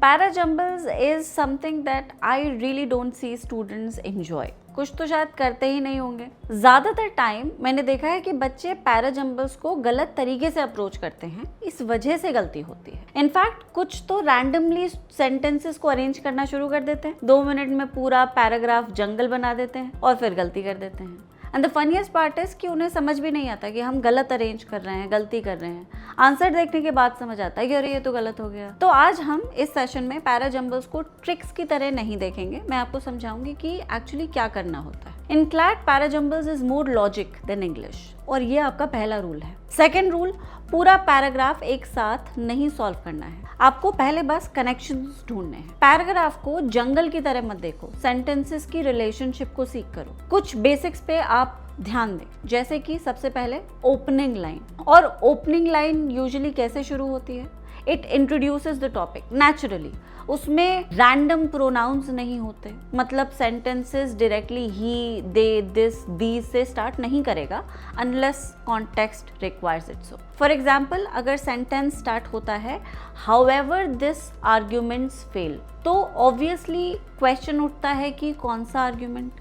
पैराजंबल्स is something that I really don't see students enjoy. कुछ तो शायद करते ही नहीं होंगे। ज़्यादातर टाइम मैंने देखा है कि बच्चे पैराजंबल्स को गलत तरीके से अप्रोच करते हैं, इस वजह से गलती होती है। इनफैक्ट कुछ तो रैंडमली सेंटेंसेस को अरेंज करना शुरू कर देते हैं, 2 मिनट में पूरा पैराग्राफ जंगल बना देते हैं और फिर गलती कर देते हैं। And the funniest part is कि उन्हें समझ भी नहीं आता कि हम गलत अरेंज कर रहे हैं, गलती कर रहे हैं। आंसर देखने के बाद समझ आता है कि अरे ये तो गलत हो गया। तो आज हम इस सेशन में पैराजंबल्स को ट्रिक्स की तरह नहीं देखेंगे, मैं आपको समझाऊंगी कि एक्चुअली क्या करना होता है। In CLAT parajumbles is more logic than English, और ये आपका पहला रूल है। सेकेंड रूल, पूरा पैराग्राफ एक साथ नहीं सॉल्व करना है, आपको पहले बस कनेक्शंस ढूंढने हैं। पैराग्राफ को जंगल की तरह मत देखो, सेंटेंसेस की रिलेशनशिप को सीख करो। कुछ बेसिक्स पे आप ध्यान दें, जैसे कि सबसे पहले ओपनिंग लाइन। और ओपनिंग लाइन यूजुअली कैसे शुरू होती है? It introduces the topic naturally. उसमें रैंडम प्रोनाउंस नहीं होते, मतलब sentences directly he, they, this, these से स्टार्ट नहीं करेगा unless context requires it so. For example, अगर सेंटेंस स्टार्ट होता है हाउएवर दिस आर्ग्यूमेंट्स फेल, तो ऑब्वियसली क्वेश्चन उठता है कि कौन सा आर्ग्यूमेंट।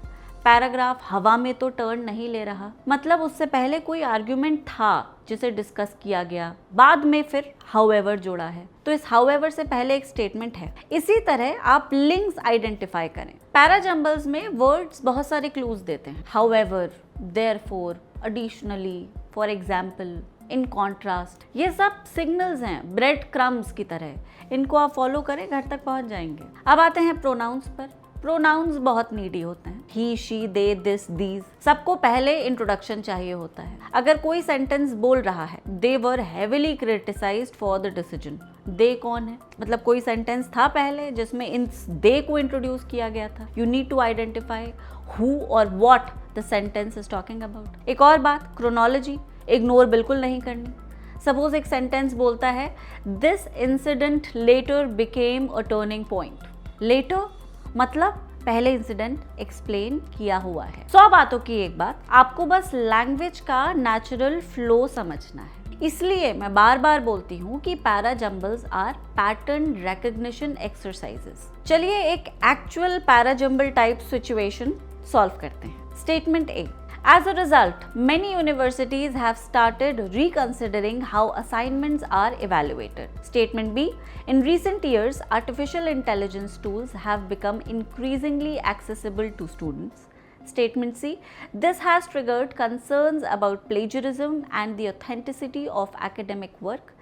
पैराग्राफ हवा में तो टर्न नहीं ले रहा, मतलब उससे पहले कोई आर्ग्यूमेंट था जिसे डिस्कस किया गया, बाद में फिर हाउएवर जोड़ा है, तो इस हाउएवर से पहले एक स्टेटमेंट है। इसी तरह आप लिंक्स आइडेंटिफाई करें। पैराजंबल्स में वर्ड्स बहुत सारे क्लूज देते हैं, however, therefore, additionally, for example, in contrast. ये सब सिग्नल्स हैं, ब्रेड क्रम्स की तरह। इनको आप फॉलो करें, घर तक पहुंच जाएंगे। अब आते हैं प्रोनाउंस पर। प्रोनाउंस बहुत नीडी होते हैं, ही, शी, दे, दिस, दीज। सबको पहले इंट्रोडक्शन चाहिए होता है। अगर कोई सेंटेंस बोल रहा है they were heavily criticised for the decision, they कौन है? मतलब कोई सेंटेंस था पहले जिसमें इन दे को इंट्रोड्यूस किया गया था। You need to identify who or what the sentence is talking about. एक और बात, क्रोनोलॉजी इग्नोर बिल्कुल नहीं करनी। सपोज एक सेंटेंस बोलता है this incident later became a turning point. Later मतलब पहले इंसिडेंट एक्सप्लेन किया हुआ है। 100 बातों की एक बात, आपको बस लैंग्वेज का नेचुरल फ्लो समझना है। इसलिए मैं बार बार बोलती हूँ कि पैराजंबल्स आर पैटर्न रिकॉग्निशन एक्सरसाइजेस। चलिए एक actual parajumble type situation solve करते हैं। Statement A, as a result, many universities have started reconsidering how assignments are evaluated. Statement B, in recent years, artificial intelligence tools have become increasingly accessible to students. Statement C, this has triggered concerns about plagiarism and the authenticity of academic work.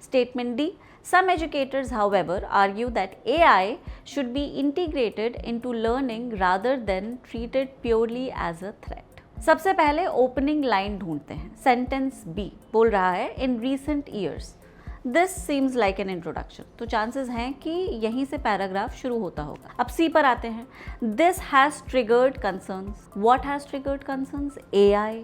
Statement D, some educators, however, argue that AI should be integrated into learning rather than treated purely as a threat. सबसे पहले opening line ढूंढते हैं। Sentence B बोल रहा है in recent years, this seems like an introduction, तो chances हैं कि यहीं से पैराग्राफ शुरू होता होगा। अब सी पर आते हैं, this has triggered concerns. What has triggered concerns? AI,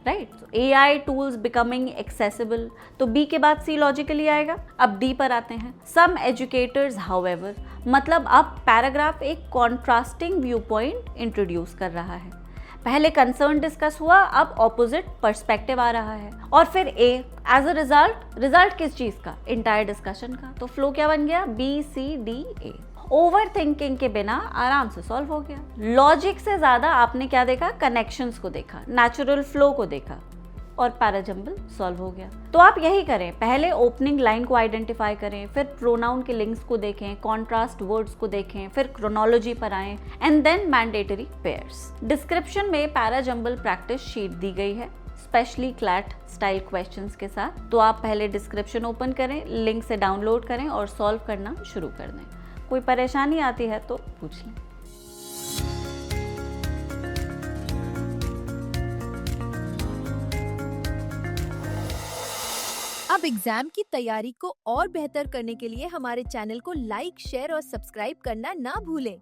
right? AI tools becoming accessible, तो बी के बाद सी लॉजिकली आएगा। अब डी पर आते हैं, सम एजुकेटर्स हाउएवर, मतलब अब पैराग्राफ एक कॉन्ट्रास्टिंग व्यू पॉइंट इंट्रोड्यूस कर रहा है। पहले कंसर्न डिस्कस हुआ, अब ऑपोजिट पर्सपेक्टिव आ रहा है। और फिर ए, एज अ रिजल्ट किस चीज का? इंटायर डिस्कशन का। तो फ्लो क्या बन गया? बी, सी, डी, ए। ओवर थिंकिंग के बिना आराम से सॉल्व हो गया। लॉजिक से ज्यादा आपने क्या देखा? कनेक्शंस को देखा, नेचुरल फ्लो को देखा, और पैराजंबल सॉल्व हो गया। तो आप यही करें, पहले ओपनिंग लाइन को आइडेंटिफाई करें, फिर प्रोनाउन के लिंक्स को देखें, कॉन्ट्रास्ट वर्ड्स को देखें, फिर क्रोनोलॉजी पर आएं, and then mandatory pairs. Description में पैराजंबल प्रैक्टिस शीट दी गई है, स्पेशली क्लैट स्टाइल क्वेश्चंस के साथ। तो आप पहले डिस्क्रिप्शन ओपन करें, लिंक से डाउनलोड करें और सॉल्व करना शुरू कर दें। कोई परेशानी आती है तो पूछ लें। अब एग्जाम की तैयारी को और बेहतर करने के लिए हमारे चैनल को लाइक, शेयर और सब्सक्राइब करना ना भूलें।